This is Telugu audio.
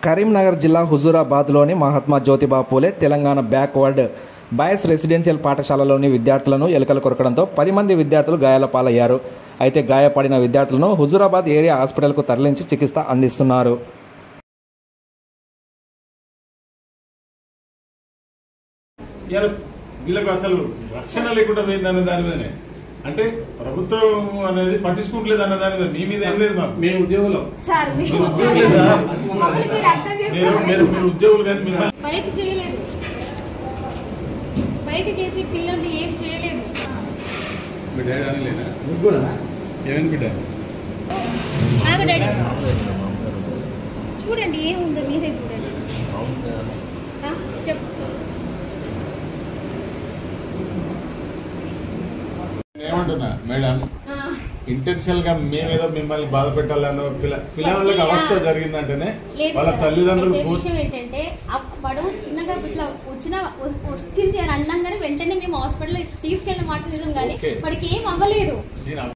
కరీంనగర్ జిల్లా హుజూరాబాద్లోని Mahatma Jyotiba Phule Telangana backward boys residential పాఠశాలలోని విద్యార్థులను ఎలుకలు కొరకడంతో 10 మంది విద్యార్థులు గాయాల పాలయ్యారు. అయితే గాయపడిన విద్యార్థులను హుజూరాబాద్ ఏరియా హాస్పిటల్కు తరలించి చికిత్స అందిస్తున్నారు. వీళ్ళకు అసలు రక్షణ లేకుండా పోయిందనే దాని మీదనే, అంటే ప్రభుత్వం అనేది పట్టించుకుంటలేదు అన్న దాని మీద మీ మీద ఏం లేదు. మాకు మేము ఉద్యోగులు మీరు ఉద్యోగులు కానీ మిమ్మల్ని బయట చేయలేదు, బయట చేసి పిల్లల్ని ఏం చేయలేదు. బిడ్డ లేదా ఏమైనా బిడ్డ చూడండి ఏముందో మీరే చూడండి. చెప్పు ఏమంటున్నా మేడం, ఇంటెన్షనల్ గా మేమేదో మిమ్మల్ని బాధ పెట్టాలన్న పిల్లలకి అవస్థ జరిగిందంటేనే వాళ్ళ తల్లిదండ్రులు విషయం ఏంటంటే వాడు చిన్నగా ఇట్లా వచ్చింది అని అన్నాం కానీ వెంటనే మేము హాస్పిటల్ తీసుకెళ్ళిన మాట నిజం కానీ వాడికి ఏం అవ్వలేదు.